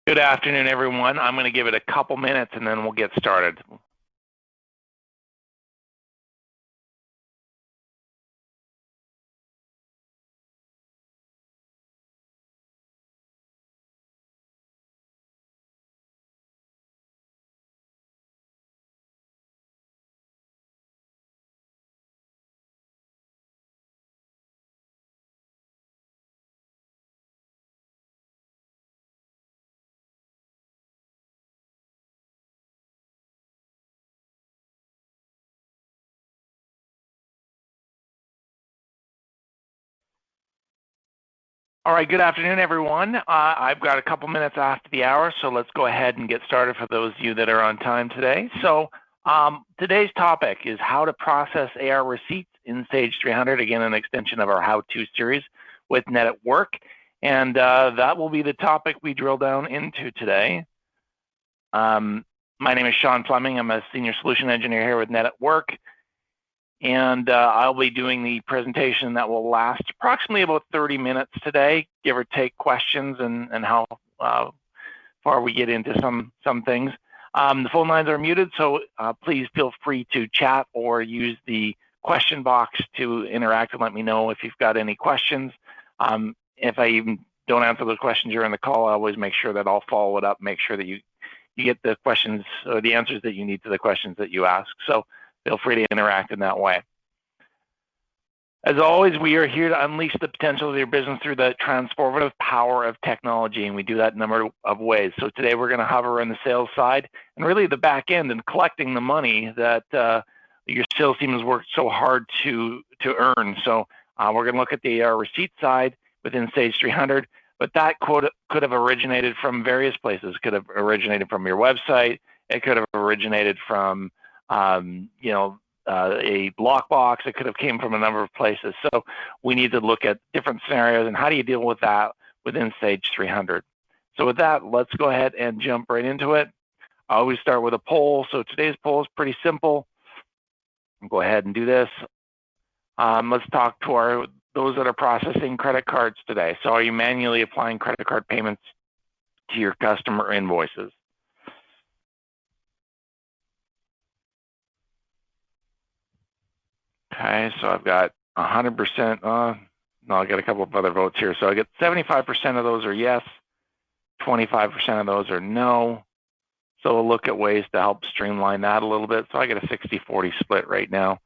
Good afternoon, everyone. I'm going to give it a couple minutes and then we'll get started. All right, good afternoon, everyone. I've got a couple minutes after the hour, so let's go ahead and get started for those of you that are on time today. So today's topic is how to process AR receipts in Sage 300, again, an extension of our how-to series with Net at Work. And that will be the topic we drill down into today. My name is Sean Fleming. I'm a Senior Solution Engineer here with Net at Work. And I'll be doing the presentation that will last approximately about 30 minutes today, give or take questions and how far we get into some things. The phone lines are muted, so please feel free to chat or use the question box to interact and let me know if you've got any questions. If I even don't answer those questions during the call, I always make sure that I'll follow it up, make sure that you get the questions or the answers that you need to the questions that you ask. So feel free to interact in that way. As always, we are here to unleash the potential of your business through the transformative power of technology, and we do that in a number of ways. So today we're going to hover on the sales side and really the back end and collecting the money that your sales team has worked so hard to earn. So we're going to look at the AR receipt side within Sage 300, but that could have originated from various places. It could have originated from your website. It could have originated from a blockbox. It could have came from a number of places. So we need to look at different scenarios and how do you deal with that within Sage 300. So with that, let's go ahead and jump right into it. I always start with a poll. So today's poll is pretty simple. I'll go ahead and do this. Let's talk to those that are processing credit cards today. So are you manually applying credit card payments to your customer invoices? Okay, so I've got 100%, no, I got a couple of other votes here. So I get 75% of those are yes, 25% of those are no. So we'll look at ways to help streamline that a little bit. So I get a 60-40 split right now.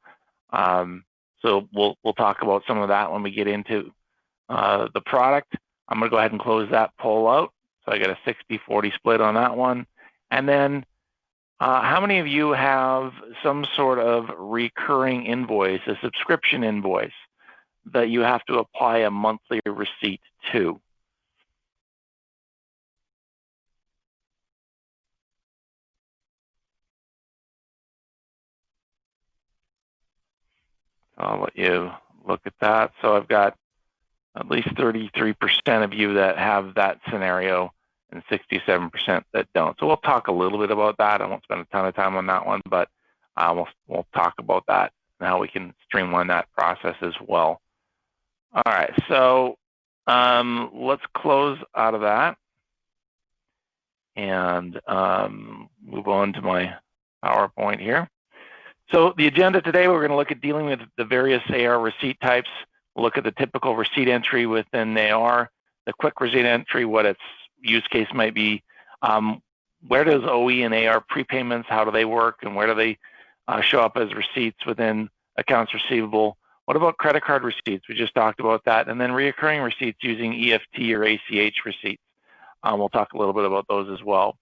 So we'll talk about some of that when we get into the product. I'm gonna go ahead and close that poll out. So I get a 60-40 split on that one. And then how many of you have some sort of recurring invoice, a subscription invoice that you have to apply a monthly receipt to? I'll let you look at that. So I've got at least 33% of you that have that scenario and 67% that don't. So we'll talk a little bit about that. I won't spend a ton of time on that one, but we'll talk about that and how we can streamline that process as well. All right, so let's close out of that and move on to my PowerPoint here. So the agenda today, we're going to look at dealing with the various AR receipt types. We'll look at the typical receipt entry within AR, the quick receipt entry, what its use case might be. Where does OE and AR prepayments, how do they work, and where do they show up as receipts within accounts receivable? What about credit card receipts? We just talked about that. And then reoccurring receipts using EFT or ACH receipts. We'll talk a little bit about those as well.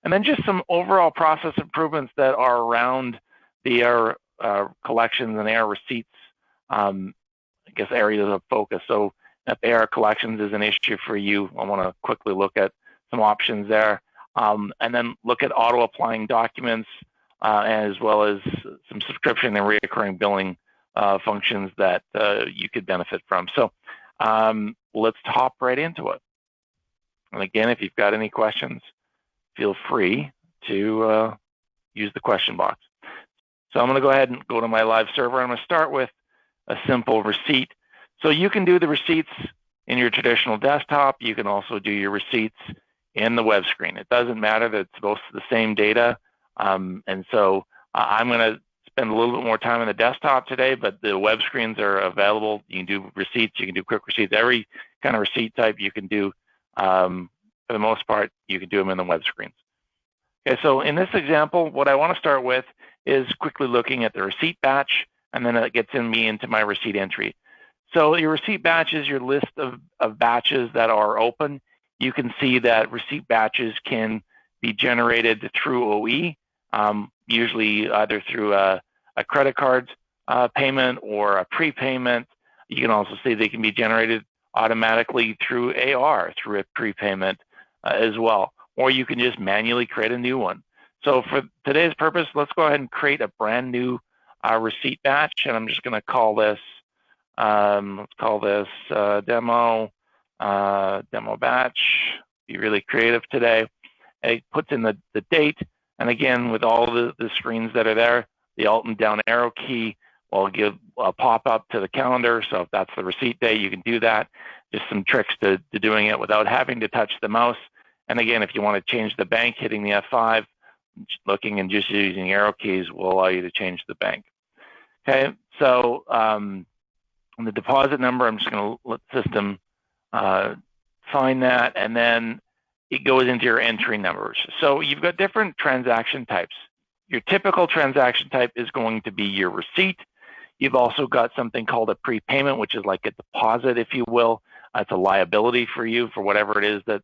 And then just some overall process improvements that are around the AR collections and AR receipts, I guess, areas of focus. So if AR collections is an issue for you, I want to quickly look at some options there. And then look at auto-applying documents as well as some subscription and reoccurring billing functions that you could benefit from. So let's hop right into it. And again, if you've got any questions, feel free to use the question box. So I'm going to go ahead and go to my live server. I'm going to start with a simple receipt. So you can do the receipts in your traditional desktop. You can also do your receipts in the web screen. It doesn't matter that it's both the same data. And so I'm going to spend a little bit more time on the desktop today, but the web screens are available. You can do receipts, you can do quick receipts, every kind of receipt type you can do. For the most part, you can do them in the web screens. Okay, so in this example, what I want to start with is quickly looking at the receipt batch, and then it gets me into my receipt entry. So your receipt batch is your list of batches that are open. You can see that receipt batches can be generated through OE, usually either through a credit card payment or a prepayment. You can also see they can be generated automatically through AR, through a prepayment as well. Or you can just manually create a new one. So for today's purpose, let's go ahead and create a brand new receipt batch, and I'm just going to call this, let's call this demo batch. Be really creative today. It puts in the date, and again, with all the screens that are there, the Alt and down arrow key will give a pop-up to the calendar. So if that's the receipt day, you can do that. Just some tricks to doing it without having to touch the mouse. And again, if you want to change the bank, hitting the F5, looking and just using arrow keys will allow you to change the bank. Okay, so on the deposit number, I'm just going to let the system find that, and then it goes into your entry numbers. So you've got different transaction types. Your typical transaction type is going to be your receipt. You've also got something called a prepayment, which is like a deposit, if you will. It's a liability for you for whatever it is that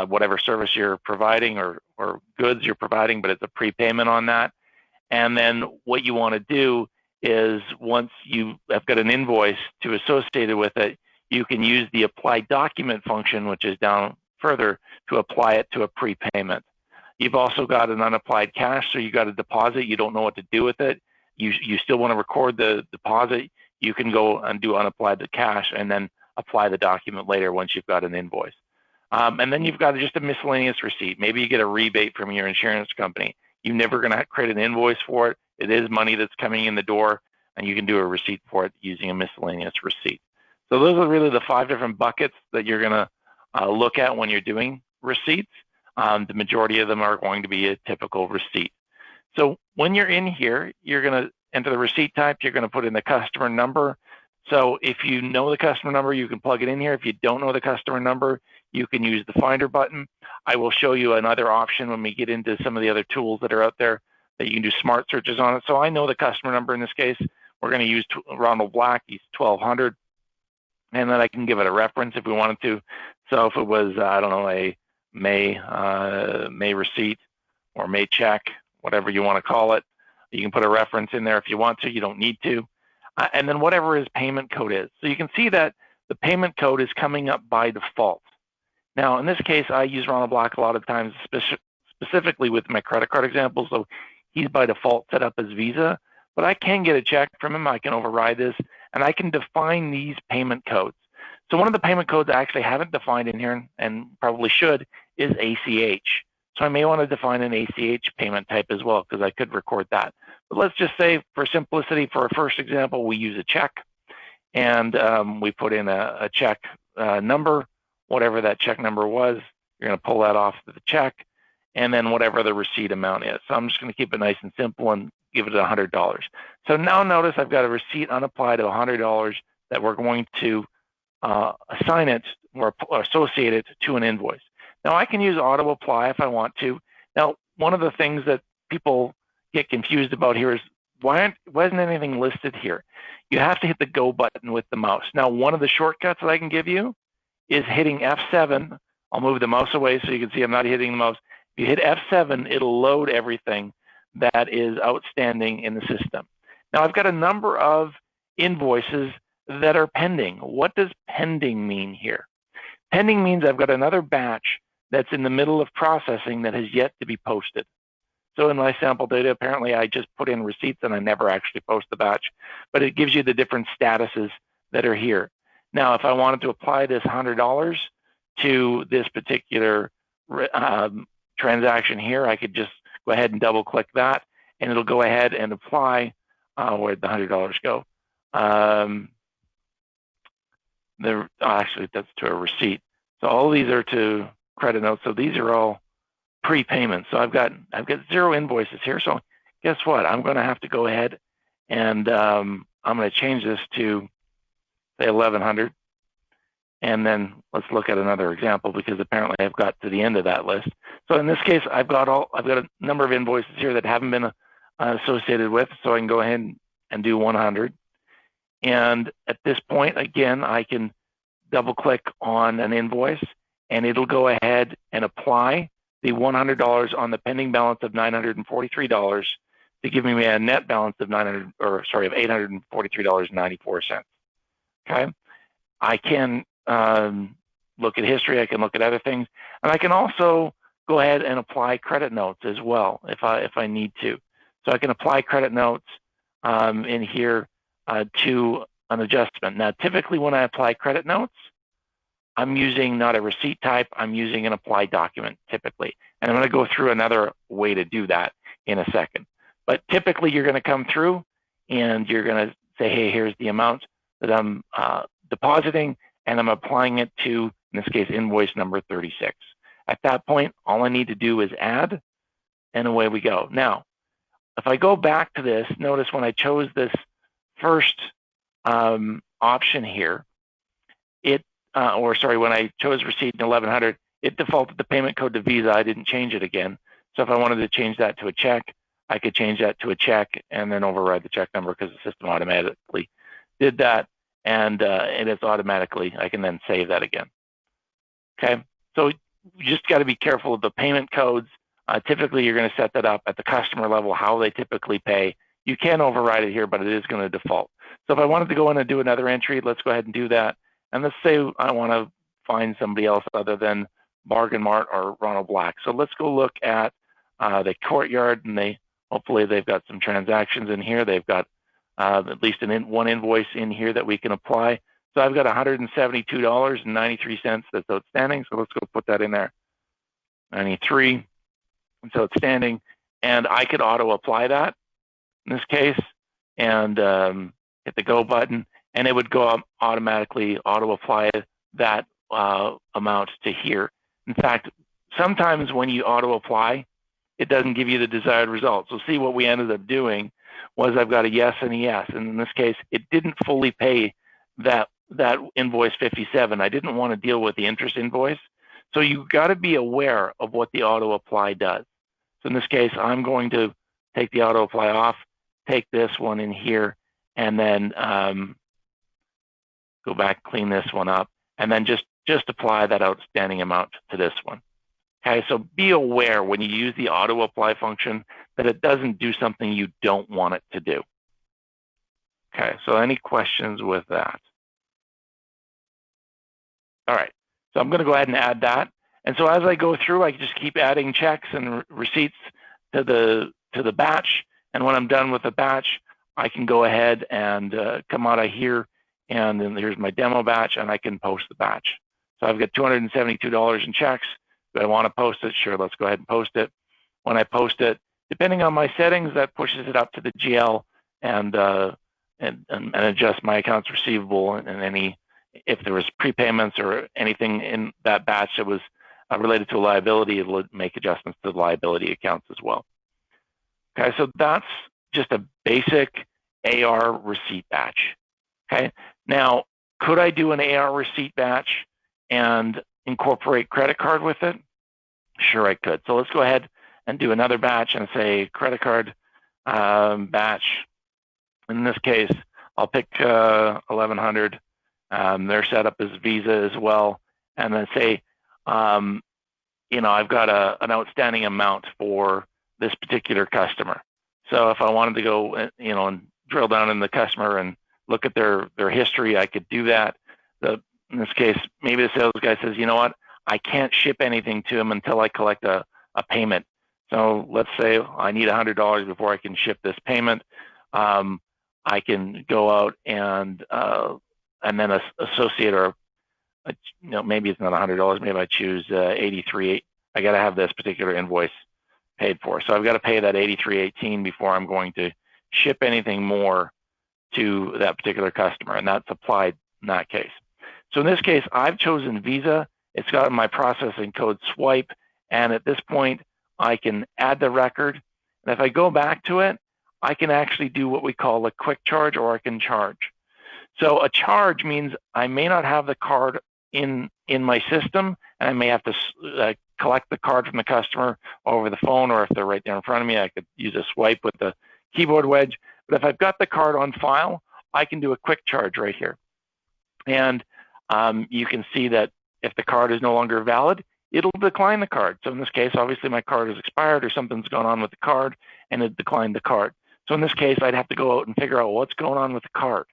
whatever service you're providing or goods you're providing, but it's a prepayment on that. And then what you want to do is once you have got an invoice to associate it with it, you can use the apply document function, which is down further, to apply it to a prepayment. You've also got an unapplied cash, so you got a deposit, you don't know what to do with it. You still want to record the deposit, you can go and do unapplied the cash and then apply the document later once you've got an invoice. And then you've got just a miscellaneous receipt. Maybe you get a rebate from your insurance company. You're never going to create an invoice for it. It is money that's coming in the door, and you can do a receipt for it using a miscellaneous receipt. So those are really the 5 different buckets that you're going to look at when you're doing receipts. The majority of them are going to be a typical receipt. So when you're in here, you're going to enter the receipt type. You're going to put in the customer number. So if you know the customer number, you can plug it in here. If you don't know the customer number, you can use the Finder button. I will show you another option when we get into some of the other tools that are out there that you can do smart searches on it. So I know the customer number in this case. We're going to use Ronald Black. He's 1200. And then I can give it a reference if we wanted to. So if it was, I don't know, a May receipt or May check, whatever you want to call it, you can put a reference in there if you want to. You don't need to. And then whatever his payment code is. So you can see that the payment code is coming up by default. Now, in this case, I use Ronald Black a lot of times, specifically with my credit card example. So he's by default set up as Visa, but I can get a check from him. I can override this, and I can define these payment codes. So one of the payment codes I actually haven't defined in here, and probably should, is ACH. So I may want to define an ACH payment type as well, because I could record that. But let's just say, for simplicity, for our first example, we use a check, and we put in a check number, whatever that check number was. You're going to pull that off the check, and then whatever the receipt amount is. So I'm just going to keep it nice and simple and give it $100. So now notice I've got a receipt unapplied of $100 that we're going to assign it or associate it to an invoice. Now I can use auto apply if I want to. Now, one of the things that people get confused about here is why isn't anything listed here? You have to hit the go button with the mouse. Now, one of the shortcuts that I can give you is hitting F7. I'll move the mouse away so you can see I'm not hitting the mouse. If you hit F7, it'll load everything that is outstanding in the system. Now, I've got a number of invoices that are pending. What does pending mean here? Pending means I've got another batch that's in the middle of processing that has yet to be posted. So in my sample data, apparently I just put in receipts and I never actually post the batch, but it gives you the different statuses that are here. Now, if I wanted to apply this $100 to this particular transaction here, I could just go ahead and double click that, and it'll go ahead and apply. Where'd the $100 go? Actually, that's to a receipt. So all these are to credit notes. So these are all prepayments. So I've got 0 invoices here. So guess what? I'm going to have to go ahead and I'm going to change this to say 1100. And then let's look at another example, because apparently I've got to the end of that list. So in this case, I've got a number of invoices here that haven't been associated with. So I can go ahead and do 100. And at this point, again, I can double click on an invoice and it'll go ahead and apply the $100 on the pending balance of $943 to give me a net balance of $843.94. Okay, I can look at history. I can look at other things, and I can also go ahead and apply credit notes as well if I need to. So I can apply credit notes in here to an adjustment. Now, typically when I apply credit notes, I'm using not a receipt type, I'm using an apply document typically. And I'm going to go through another way to do that in a second. But typically you're going to come through and you're going to say, hey, here's the amount that I'm depositing, and I'm applying it to, in this case, invoice number 36. At that point, all I need to do is add, and away we go. Now, if I go back to this, notice when I chose this first option here, when I chose receipt in 1100, it defaulted the payment code to Visa. I didn't change it again. So if I wanted to change that to a check, I could change that to a check and then override the check number, because the system automatically did that, and it's automatically, I can then save that again. Okay, so you just got to be careful of the payment codes. Typically, you're going to set that up at the customer level, how they typically pay. You can override it here, but it is going to default. So if I wanted to go in and do another entry, let's go ahead and do that. And let's say I want to find somebody else other than Bargain Mart or Ronald Black. So let's go look at the Courtyard, and hopefully they've got some transactions in here. They've got at least one invoice in here that we can apply. So I've got $172.93 that's outstanding. So let's go put that in there. 93, it's outstanding, and I could auto apply that in this case, and hit the go button, and it would go automatically auto apply that amount to here. In fact, sometimes when you auto apply, it doesn't give you the desired result. So see, what we ended up doing was I've got a yes and a yes, and in this case, it didn't fully pay that invoice 57. I didn't want to deal with the interest invoice. So you've got to be aware of what the auto apply does. So in this case, I'm going to take the auto apply off, take this one in here, and then go back, clean this one up, and then just apply that outstanding amount to this one. Okay, so be aware when you use the auto apply function that it doesn't do something you don't want it to do. Okay, so any questions with that? All right, so I'm going to go ahead and add that. And so as I go through, I just keep adding checks and receipts to the batch. And when I'm done with the batch, I can go ahead and come out of here, and then here's my demo batch, and I can post the batch. So I've got $272 in checks. Do I want to post it? Sure, let's go ahead and post it. When I post it, depending on my settings, that pushes it up to the GL and adjust my accounts receivable, and if there was prepayments or anything in that batch that was related to a liability, it'll make adjustments to the liability accounts as well. Okay, so that's just a basic AR receipt batch. Okay, now could I do an AR receipt batch and incorporate credit card with it? Sure, I could. So let's go ahead and do another batch and say credit card batch. In this case, I'll pick 1100. They're set up as Visa as well, and then say, I've got an outstanding amount for this particular customer. So if I wanted to go, and drill down in the customer and look at their history, I could do that. In this case, maybe the sales guy says, you know what, I can't ship anything to him until I collect a payment. So let's say I need $100 before I can ship this payment. I can go out and then associate, or maybe it's not $100. Maybe I choose 83. I got to have this particular invoice paid for. So I've got to pay that 83.18 before I'm going to ship anything more to that particular customer, and that's applied in that case. So in this case, I've chosen Visa, It's got my processing code swipe, and at this point, I can add the record. And if I go back to it, I can actually do what we call a quick charge, or I can charge. So a charge means I may not have the card in my system, and I may have to collect the card from the customer over the phone, or if they're right there in front of me, I could use a swipe with the keyboard wedge. But if I've got the card on file, I can do a quick charge right here. And you can see that if the card is no longer valid, it'll decline the card. So in this case, obviously my card is expired, or something's gone on with the card, and it declined the card. So in this case, I'd have to go out and figure out what's going on with the card.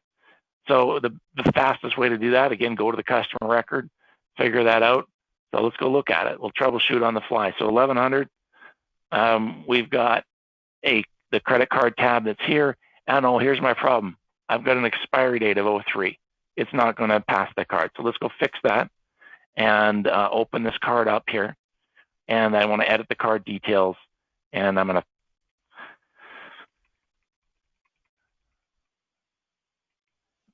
So the fastest way to do that, again, go to the customer record, figure that out. So let's go look at it. We'll troubleshoot on the fly. So 1100, we've got the credit card tab that's here. And oh, here's my problem. I've got an expiry date of 03. It's not going to pass the card. So let's go fix that and open this card up here. And I want to edit the card details. And I'm going to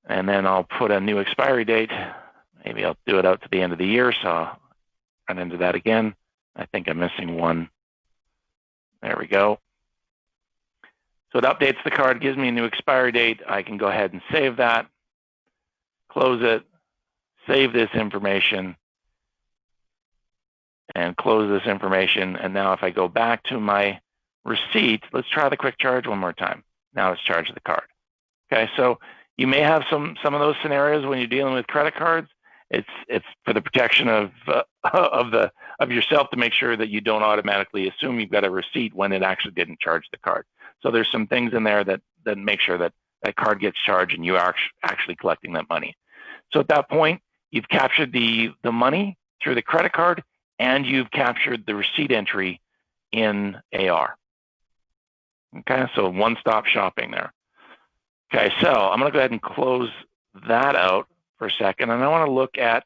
and then I'll put a new expiry date. Maybe I'll do it out to the end of the year, so I'll run into that again. I think I'm missing one. There we go. So it updates the card, gives me a new expiry date. I can go ahead and save that, close it, save this information, and close this information. And now if I go back to my receipt, let's try the quick charge one more time. Now let's charge the card. Okay, so you may have some of those scenarios when you're dealing with credit cards. It's for the protection of yourself, to make sure that you don't automatically assume you've got a receipt when it actually didn't charge the card. So there's some things in there that make sure that that card gets charged and you are actually collecting that money. So at that point, you've captured the money through the credit card, and you've captured the receipt entry in AR. Okay, so one-stop shopping there. Okay, so I'm going to go ahead and close that out for a second, and I want to look at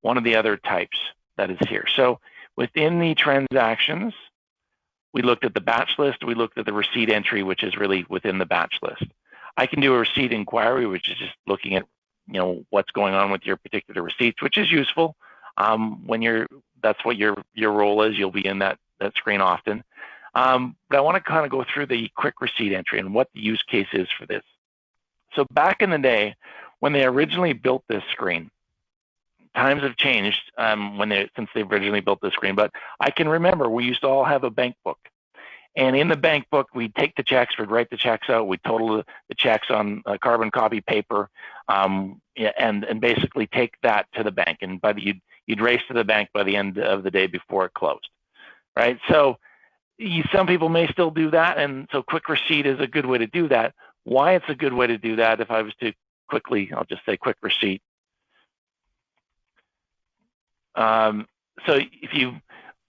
one of the other types that is here. So within the transactions, we looked at the batch list, we looked at the receipt entry, which is really within the batch list. I can do a receipt inquiry, which is just looking at what's going on with your particular receipts, which is useful when that's what your role is. You'll be in that screen often. But I want to kind of go through the quick receipt entry and what the use case is for this. So back in the day, when they originally built this screen, times have changed since they originally built this screen, but I can remember we used to all have a bank book. And in the bank book, we'd take the checks, we'd write the checks out, we'd total the checks on carbon copy paper, and basically take that to the bank. And you'd race to the bank by the end of the day before it closed, right? So some people may still do that, and so quick receipt is a good way to do that. Why it's a good way to do that, if I was to quickly, I'll just say quick receipt. So if you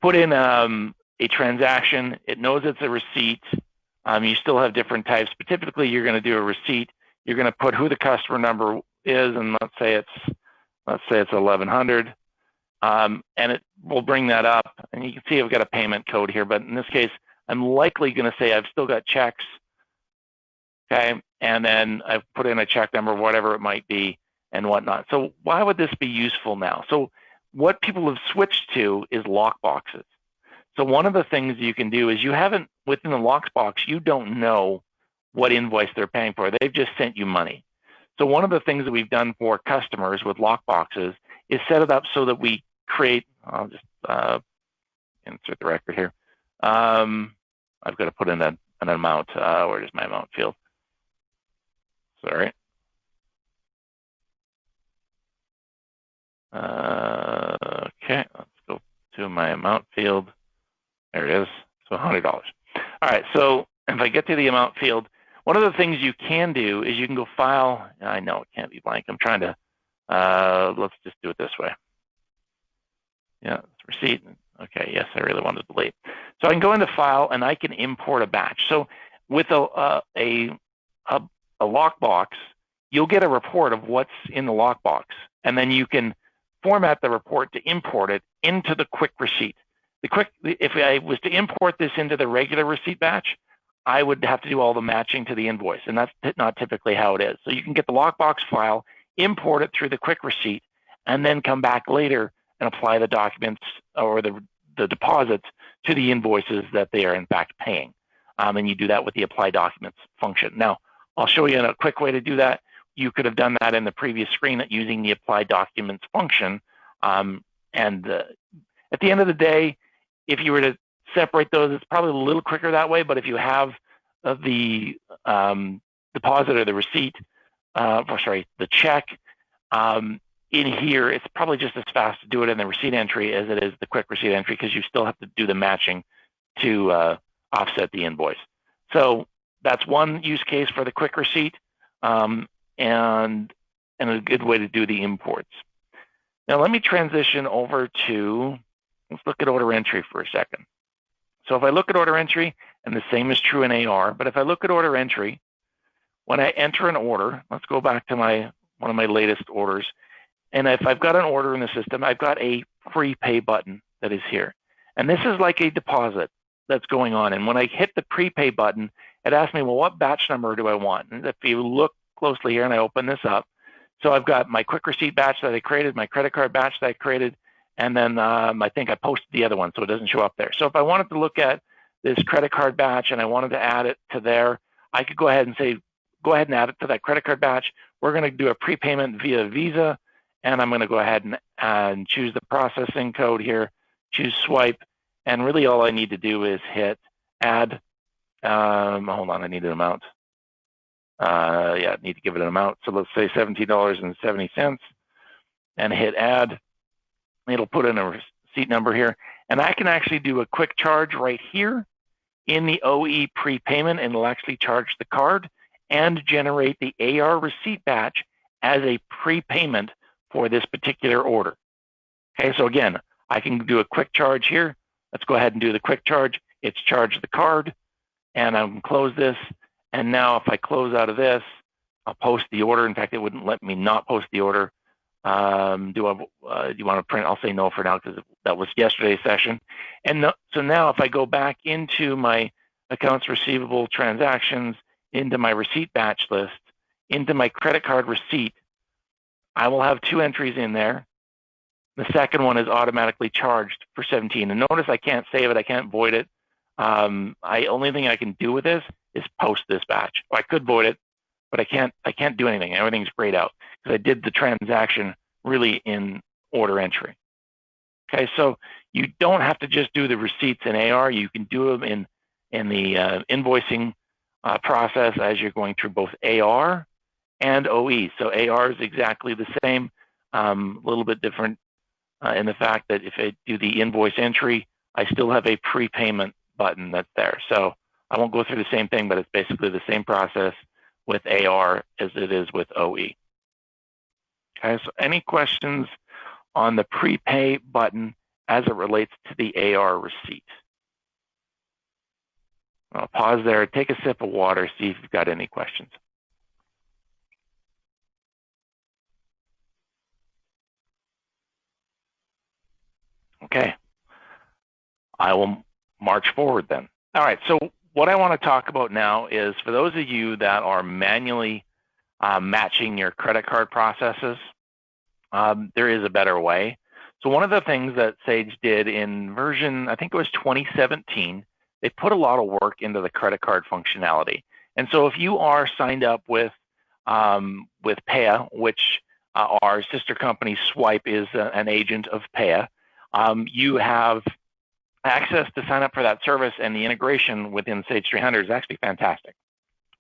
put in a transaction, it knows it's a receipt. You still have different types, but typically you're going to do a receipt. You're going to put who the customer number is, and let's say it's 1100, and it will bring that up. And you can see I've got a payment code here, but in this case, I'm likely going to say I've still got checks. Okay, and then I've put in a check number, whatever it might be, and whatnot. So why would this be useful now? So what people have switched to is lockboxes. So one of the things you can do is within the lockbox, you don't know what invoice they're paying for. They've just sent you money. So one of the things that we've done for customers with lockboxes is set it up so that we create, I'll just insert the record here. I've got to put in an amount. Where is my amount field? Sorry. Okay, let's go to my amount field. There it is. So $100. All right, so if I get to the amount field, one of the things you can do is you can go file. I know it can't be blank. I'm trying to, let's just do it this way. Yeah, it's receipt. Okay, yes, I really wanted to delete. So I can go into file and I can import a batch. So with a lockbox, you'll get a report of what's in the lockbox, and then you can format the report to import it into the quick receipt. If I was to import this into the regular receipt batch, I would have to do all the matching to the invoice, and that's not typically how it is. So you can get the lockbox file, import it through the quick receipt, and then come back later and apply the documents or the deposits to the invoices that they are in fact paying. And you do that with the apply documents function. Now, I'll show you a quick way to do that. You could have done that in the previous screen using the apply documents function. At the end of the day, if you were to separate those, it's probably a little quicker that way. But if you have the deposit or the receipt, the check in here, it's probably just as fast to do it in the receipt entry as it is the quick receipt entry, because you still have to do the matching to offset the invoice. So that's one use case for the quick receipt, and a good way to do the imports. Now let me transition over to, let's look at order entry for a second. So if I look at order entry, and the same is true in AR, but if I look at order entry, when I enter an order, let's go back to one of my latest orders, and if I've got an order in the system, I've got a prepay button that is here. And this is like a deposit that's going on. And when I hit the prepay button, it asks me, well, what batch number do I want? And if you look closely here and I open this up, so I've got my quick receipt batch that I created, my credit card batch that I created, and then I think I posted the other one, so it doesn't show up there. So if I wanted to look at this credit card batch and I wanted to add it to there, I could go ahead and say, go ahead and add it to that credit card batch. We're going to do a prepayment via Visa, and I'm going to go ahead and choose the processing code here, choose swipe, and really all I need to do is hit add. Hold on, I need an amount. I need to give it an amount. So let's say $17.70 and hit add. It'll put in a receipt number here. And I can actually do a quick charge right here in the OE prepayment, and it'll actually charge the card and generate the AR receipt batch as a prepayment for this particular order. Okay, so again, I can do a quick charge here. Let's go ahead and do the quick charge. It's charged the card, and I can close this. And now if I close out of this, I'll post the order. In fact, it wouldn't let me not post the order. Do you want to print? I'll say no for now because that was yesterday's session. And so now if I go back into my accounts receivable transactions, into my receipt batch list, into my credit card receipt, I will have two entries in there. The second one is automatically charged for 17. And notice I can't save it, I can't void it. Only thing I can do with this is post this batch. Well, I could void it, but I can't do anything. Everything's grayed out because I did the transaction really in order entry. Okay, so you don't have to just do the receipts in AR. You can do them in the invoicing process as you're going through both AR and OE. So AR is exactly the same, a little bit different in the fact that if I do the invoice entry, I still have a prepayment button that's there. So I won't go through the same thing, but it's basically the same process with AR as it is with OE. Okay, so any questions on the prepay button as it relates to the AR receipt? I'll pause there, take a sip of water, see if you've got any questions. Okay, I will march forward then. All right, so what I want to talk about now is for those of you that are manually matching your credit card processes, there is a better way. So one of the things that Sage did in version, I think it was 2017, they put a lot of work into the credit card functionality. And so if you are signed up with Paya, which our sister company Swipe is an agent of Paya, you have access to sign up for that service, and the integration within Sage 300 is actually fantastic.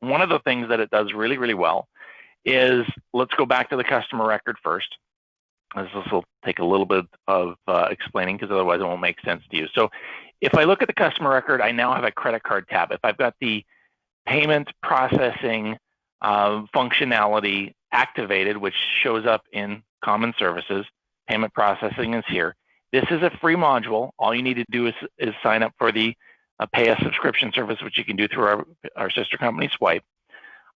One of the things that it does really, really well is, let's go back to the customer record first. This will take a little bit of explaining because otherwise it won't make sense to you. So if I look at the customer record, I now have a credit card tab. If I've got the payment processing functionality activated, which shows up in common services, payment processing is here. This is a free module. All you need to do is sign up for the Pay a subscription service, which you can do through our sister company Swipe.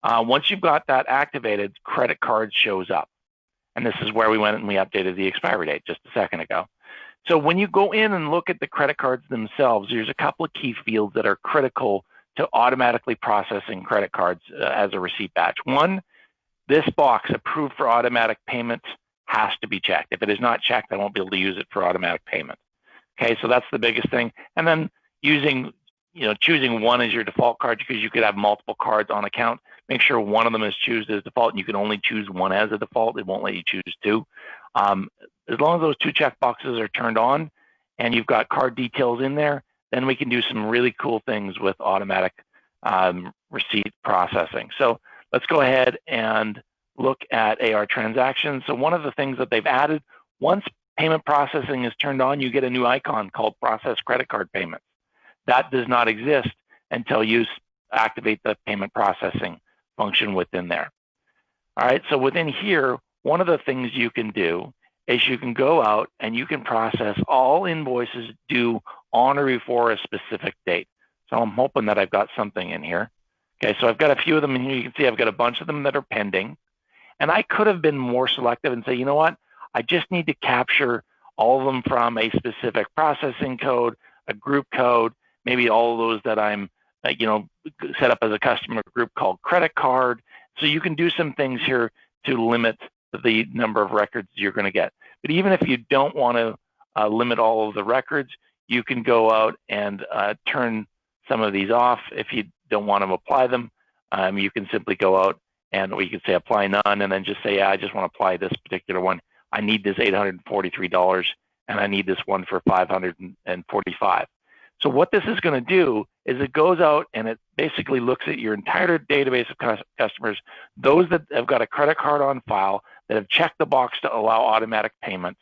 Once you've got that activated, credit card shows up. And this is where we went and we updated the expiry date just a second ago. So when you go in and look at the credit cards themselves, there's a couple of key fields that are critical to automatically processing credit cards as a receipt batch. One, this box, approved for automatic payments, has to be checked. If it is not checked, I won't be able to use it for automatic payment. Okay, so that's the biggest thing. And then choosing one as your default card, because you could have multiple cards on account. Make sure one of them is chosen as default, and you can only choose one as a default. It won't let you choose two. As long as those two check boxes are turned on and you've got card details in there, then we can do some really cool things with automatic receipt processing. So let's go ahead and look at AR transactions. So one of the things that they've added, once payment processing is turned on, you get a new icon called Process Credit Card Payments. That does not exist until you activate the payment processing function within there. All right, so within here, one of the things you can do is you can go out and you can process all invoices due on or before a specific date. So I'm hoping that I've got something in here. Okay, so I've got a few of them in here. You can see I've got a bunch of them that are pending. And I could have been more selective and say, you know what, I just need to capture all of them from a specific processing code, a group code, maybe all of those that I'm set up as a customer group called credit card. So you can do some things here to limit the number of records you're going to get. But even if you don't want to limit all of the records, you can go out and turn some of these off. If you don't want to apply them, you can simply go out and we can say apply none, and then just say, yeah, I just want to apply this particular one. I need this $843, and I need this one for $545. So what this is going to do is it goes out and it basically looks at your entire database of customers, those that have got a credit card on file, that have checked the box to allow automatic payment,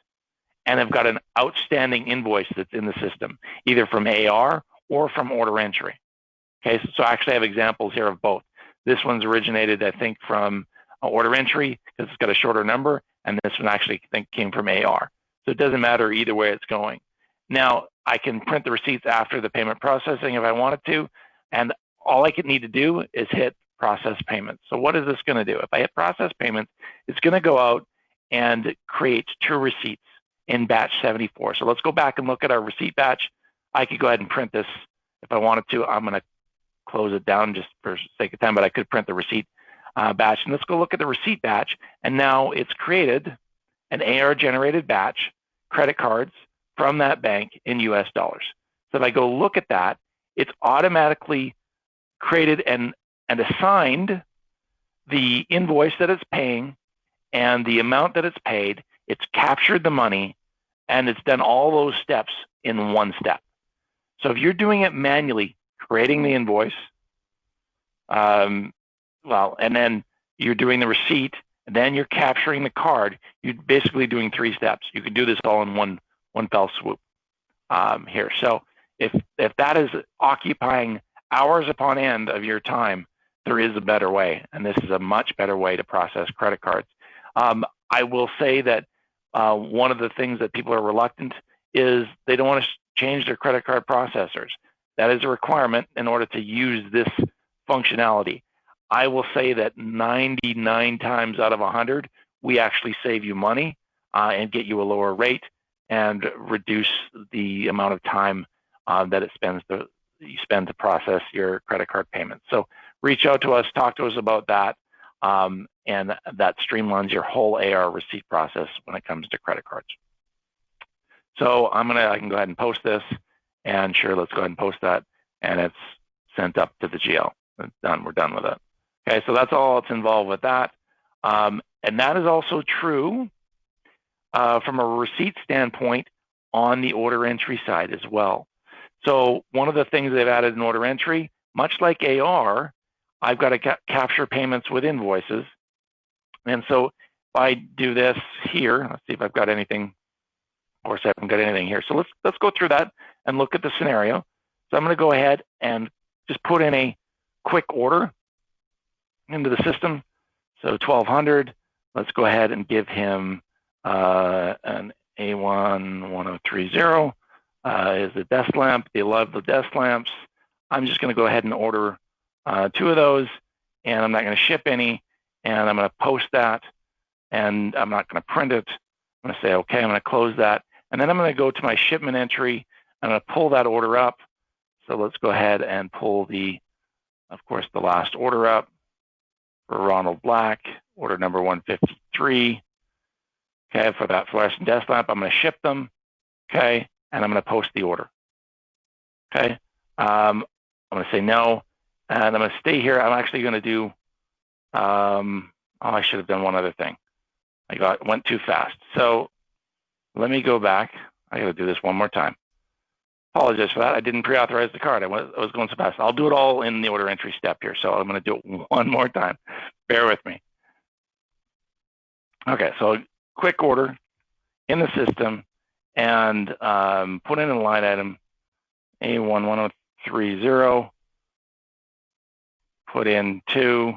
and have got an outstanding invoice that's in the system, either from AR or from order entry. Okay, so actually I have examples here of both. This one's originated, I think, from order entry because it's got a shorter number, and this one actually, I think, came from AR. So it doesn't matter either way it's going. Now, I can print the receipts after the payment processing if I wanted to, and all I could need to do is hit process payments. So what is this going to do? If I hit process payments, it's going to go out and create two receipts in batch 74. So let's go back and look at our receipt batch. I could go ahead and print this if I wanted to. I'm going to close it down just for sake of time, but I could print the receipt batch. And let's go look at the receipt batch. And now it's created an AR-generated batch, credit cards from that bank in US dollars. So if I go look at that, it's automatically created and assigned the invoice that it's paying and the amount that it's paid. It's captured the money, and it's done all those steps in one step. So if you're doing it manually, creating the invoice, and then you're doing the receipt, and then you're capturing the card, you're basically doing 3 steps. You can do this all in one fell swoop here. So if that is occupying hours upon end of your time, there is a better way, and this is a much better way to process credit cards. I will say that one of the things that people are reluctant is they don't want to change their credit card processors. That is a requirement in order to use this functionality. I will say that 99 times out of 100, we actually save you money and get you a lower rate and reduce the amount of time that you spend to process your credit card payments. So reach out to us, talk to us about that, and that streamlines your whole AR receipt process when it comes to credit cards. So I can go ahead and post this, and sure, let's go ahead and post that, and it's sent up to the GL. It's done. We're done with it. Okay, so that's all that's involved with that, and that is also true from a receipt standpoint on the order entry side as well. So one of the things they've added in order entry, much like AR, I've got to capture payments with invoices. And so if I do this here, let's see if I've got anything. Of course, I haven't got anything here. So let's go through that and look at the scenario. So I'm going to go ahead and just put in a quick order into the system. So 1200, let's go ahead and give him an A11030 is the desk lamp. They love the desk lamps. I'm just going to go ahead and order 2 of those, and I'm not going to ship any, and I'm going to post that, and I'm not going to print it. I'm going to say, okay, I'm going to close that, and then I'm going to go to my shipment entry. I'm going to pull that order up. So let's go ahead and pull of course, the last order up for Ronald Black, order number 153. Okay, for that fluorescent desk lamp, I'm going to ship them. Okay, and I'm going to post the order. Okay, I'm going to say no, and I'm going to stay here. I'm actually going to do, oh, I should have done one other thing. Went too fast. So let me go back. I got to do this one more time. Apologize for that. I didn't pre-authorize the card. I was going so fast. I'll do it all in the order entry step here. So I'm going to do it one more time. Bear with me. Okay, so quick order in the system and put in a line item A11030, put in 2,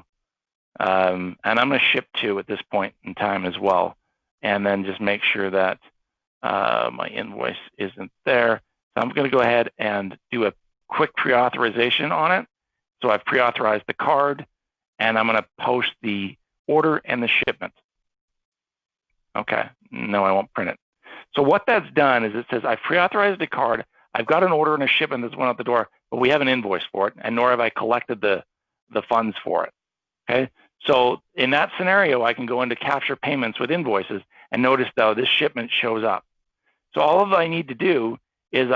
and I'm going to ship 2 at this point in time as well, and then just make sure that my invoice isn't there. So I'm going to go ahead and do a quick pre-authorization on it. So I've pre-authorized the card, and I'm going to post the order and the shipment. Okay, no, I won't print it. So what that's done is it says I've pre-authorized the card, I've got an order and a shipment that's went out the door, but we have an invoice for it, and nor have I collected the funds for it. Okay, so in that scenario, I can go into capture payments with invoices, and notice though this shipment shows up. So all I need to do is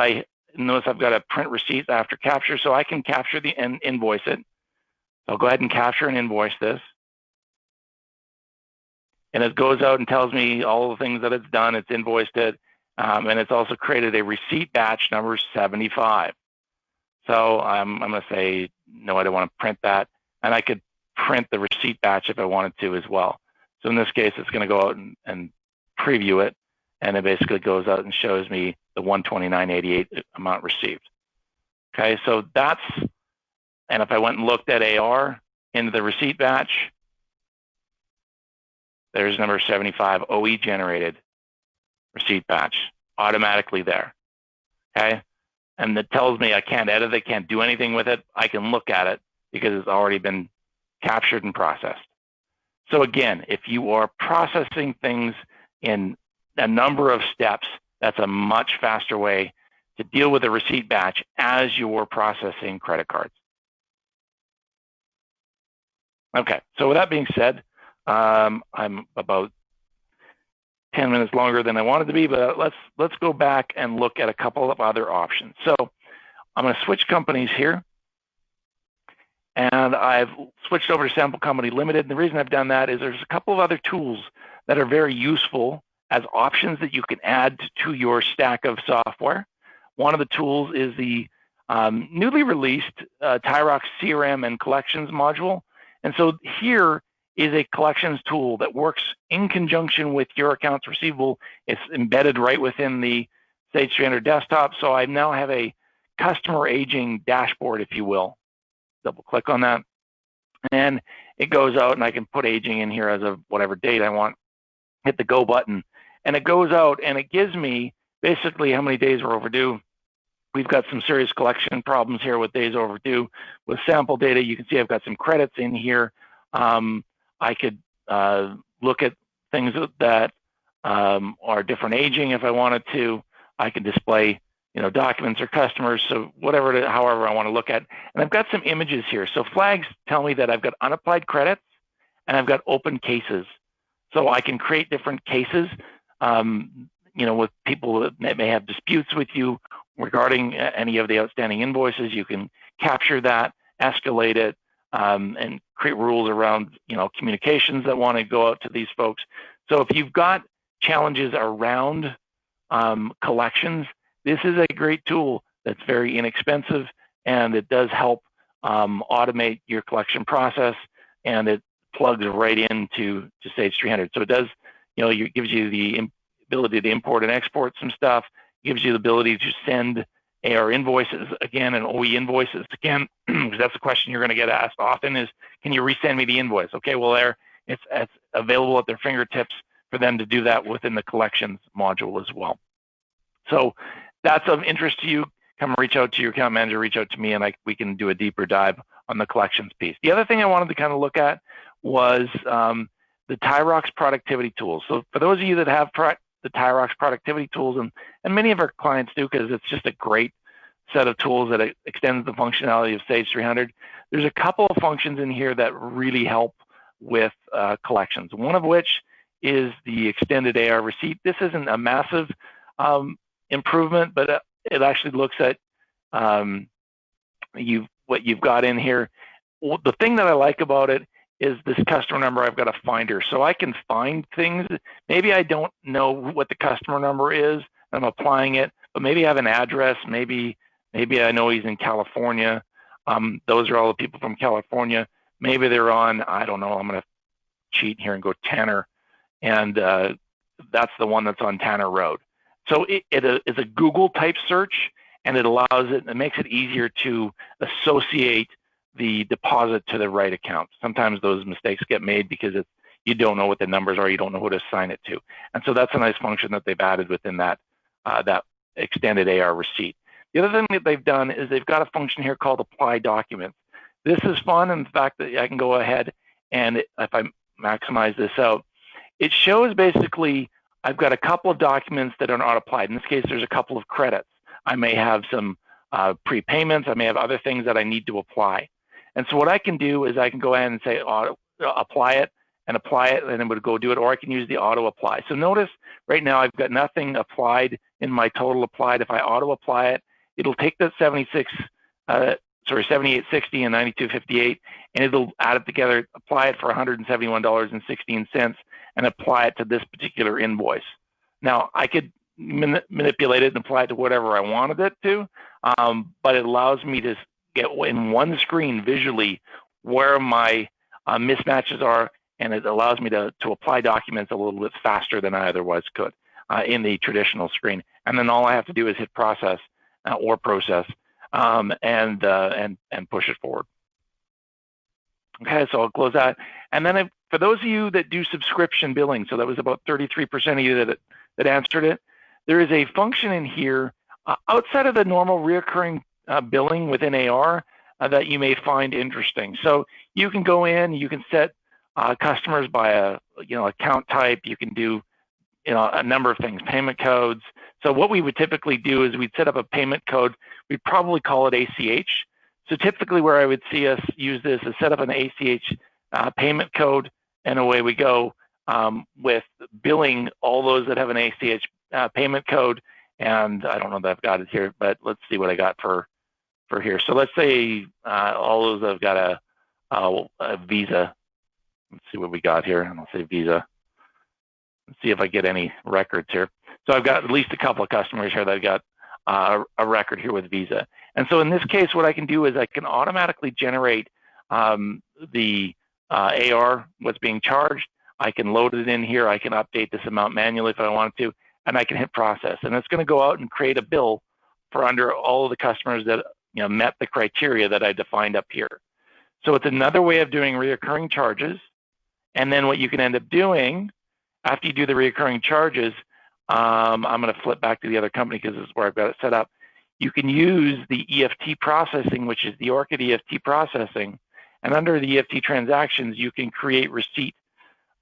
notice I've got to print receipts after capture, so I can capture and invoice it. So I'll go ahead and capture and invoice this. And it goes out and tells me all the things that it's done. It's invoiced it, and it's also created a receipt batch number 75. So I'm going to say, no, I don't want to print that. And I could print the receipt batch if I wanted to as well. So in this case, it's going to go out and preview it. And it basically goes out and shows me the $129.88 amount received. Okay, so that's, and if I went and looked at AR into the receipt batch, there's number 75 OE generated receipt batch automatically there. Okay, and that tells me I can't edit it, can't do anything with it. I can look at it because it's already been captured and processed. So again, if you are processing things in a number of steps, that's a much faster way to deal with a receipt batch as you're processing credit cards. Okay, so with that being said, I'm about 10 minutes longer than I wanted to be, but let's go back and look at a couple of other options. So I'm going to switch companies here, and I've switched over to Sample Company Limited. And the reason I've done that is there's a couple of other tools that are very useful as options that you can add to your stack of software. One of the tools is the newly released Tyrox Crm and Collections Module. And so here is a collections tool that works in conjunction with your accounts receivable. It's embedded right within the Sage 300 desktop. So I now have a customer aging dashboard, if you will. Double click on that. And it goes out and I can put aging in here as of whatever date I want. Hit the go button. And it goes out and it gives me basically how many days we're overdue. We've got some serious collection problems here with days overdue. With sample data, you can see I've got some credits in here. I could look at things that are different aging if I wanted to. I could display, documents or customers, so however I want to look at. And I've got some images here. So flags tell me that I've got unapplied credits and I've got open cases. So I can create different cases, with people that may have disputes with you regarding any of the outstanding invoices. You can capture that, escalate it, and create rules around, communications that want to go out to these folks. So if you've got challenges around collections, this is a great tool that's very inexpensive, and it does help automate your collection process, and it plugs right into Sage 300. So it does, gives you the ability to import and export some stuff, gives you the ability to send AR invoices again and OE invoices again, because that's the question you're going to get asked often is, can you resend me the invoice? Okay, well, it's available at their fingertips for them to do that within the collections module as well. So that's of interest to you. Come reach out to your account manager, reach out to me, and we can do a deeper dive on the collections piece. The other thing I wanted to kind of look at was the Tyrox productivity tools. So for those of you that have the Tyrox productivity tools, and many of our clients do, because it's just a great set of tools that extends the functionality of Sage 300. There's a couple of functions in here that really help with collections. One of which is the extended AR receipt. This isn't a massive improvement, but it actually looks at what you've got in here. Well, the thing that I like about it is this customer number. I've got a finder, so I can find things. Maybe I don't know what the customer number is, I'm applying it, but maybe I have an address. Maybe I know he's in California. Those are all the people from California. Maybe they're on, I don't know, I'm going to cheat here and go Tanner, and that's the one that's on Tanner Road. So it is a Google type search, and it makes it easier to associate the deposit to the right account. Sometimes those mistakes get made because you don't know what the numbers are, you don't know who to assign it to. And so that's a nice function that they've added within that extended AR receipt. The other thing that they've done is they've got a function here called apply documents. This is fun in the fact that I can go ahead and if I maximize this out, it shows basically I've got a couple of documents that are not applied. In this case, there's a couple of credits. I may have some prepayments. I may have other things that I need to apply. And so what I can do is I can go ahead and say apply it, and it would go do it, or I can use the auto apply. So notice right now I've got nothing applied in my total applied. If I auto apply it, it'll take the 7860 and 9258, and it'll add it together, apply it for $171.16, and apply it to this particular invoice. Now I could manipulate it and apply it to whatever I wanted it to, but it allows me to get in one screen visually where my mismatches are, and it allows me to apply documents a little bit faster than I otherwise could in the traditional screen. And then all I have to do is hit process or process and push it forward. Okay, so I'll close that. And then for those of you that do subscription billing, so that was about 33% of you that answered it, there is a function in here outside of the normal reoccurring billing within AR that you may find interesting. So you can go in, you can set customers by account type. You can do a number of things, payment codes. So what we would typically do is we'd set up a payment code. We'd probably call it ACH. So typically where I would see us use this is set up an ACH payment code, and away we go with billing all those that have an ACH payment code. And I don't know that I've got it here, but let's see what I got for here. So let's say all those have got a Visa. Let's see what we got here, and I'll say Visa. Let's see if I get any records here. So I've got at least a couple of customers here that I've got a record here with Visa. And so in this case, what I can do is I can automatically generate the AR, what's being charged. I can load it in here. I can update this amount manually if I wanted to, and I can hit process. And it's going to go out and create a bill for under all of the customers that met the criteria that I defined up here. So it's another way of doing reoccurring charges. And then what you can end up doing after you do the reoccurring charges, I'm going to flip back to the other company because this is where I've got it set up. You can use the EFT processing, which is the Orchid EFT processing. And under the EFT transactions, you can create receipt.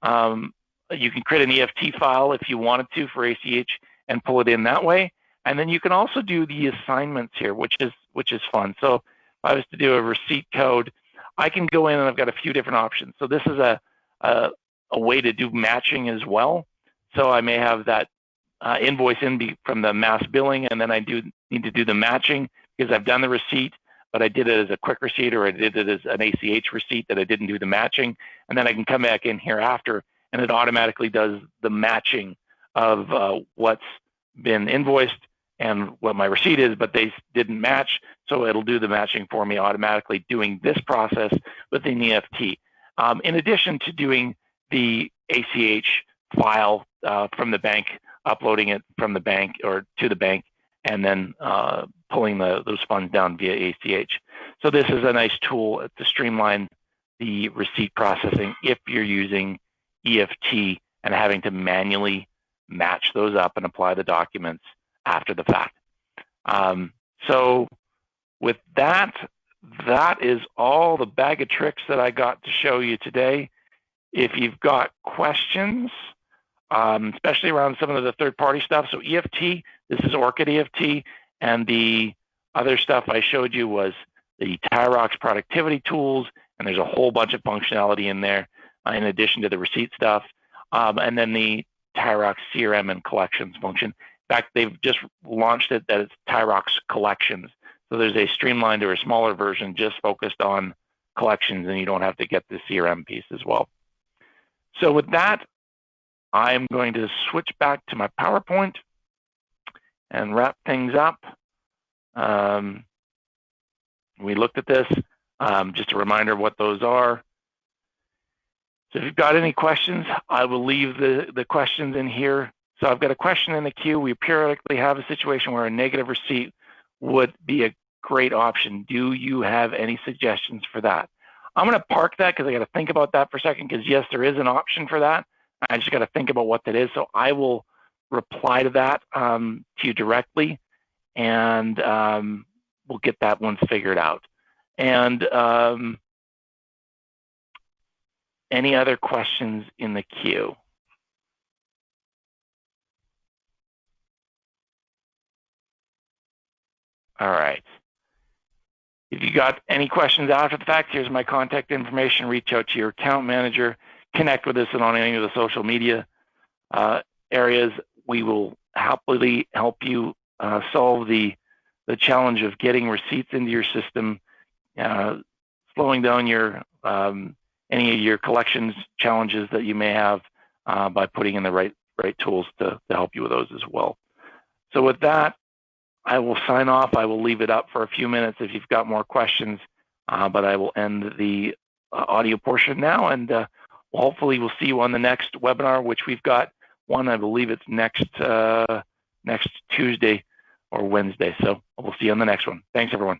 You can create an EFT file if you wanted to for ACH and pull it in that way. And then you can also do the assignments here, which is fun. So if I was to do a receipt code, I can go in and I've got a few different options. So this is a way to do matching as well. So I may have that invoice in from the mass billing, and then I do need to do the matching because I've done the receipt, but I did it as a quick receipt, or I did it as an ACH receipt that I didn't do the matching. And then I can come back in here after, and it automatically does the matching of what's been invoiced and what my receipt is, but they didn't match. So it'll do the matching for me automatically, doing this process within EFT. In addition to doing the ACH file from the bank, uploading it from the bank or to the bank, and then pulling those funds down via ACH. So this is a nice tool to streamline the receipt processing if you're using EFT and having to manually match those up and apply the documents after the fact. So with that is all the bag of tricks that I got to show you today. If you've got questions, especially around some of the third-party stuff, so EFT, this is Orchid EFT, and the other stuff I showed you was the Tyrox productivity tools, and there's a whole bunch of functionality in there in addition to the receipt stuff. and then the Tyrox CRM and Collections function. In fact, they've just launched it that it's Tyrox Collections. So there's a streamlined or a smaller version just focused on collections, and you don't have to get the CRM piece as well. So with that, I'm going to switch back to my PowerPoint and wrap things up. We looked at this, just a reminder of what those are. So if you've got any questions, I will leave the questions in here. So I've got a question in the queue. We periodically have a situation where a negative receipt would be a great option. Do you have any suggestions for that? I'm going to park that because I got to think about that for a second, because yes, there is an option for that. I just got to think about what that is. So I will reply to that to you directly, and we'll get that one figured out. And any other questions in the queue? All right. If you got any questions after the fact, here's my contact information. Reach out to your account manager. Connect with us on any of the social media areas. We will happily help you solve the challenge of getting receipts into your system, slowing down your any of your collections challenges that you may have by putting in the right tools to help you with those as well. So with that, I will sign off. I will leave it up for a few minutes if you've got more questions, but I will end the audio portion now, and hopefully we'll see you on the next webinar, which we've got one, I believe it's next Tuesday or Wednesday. So we'll see you on the next one. Thanks, everyone.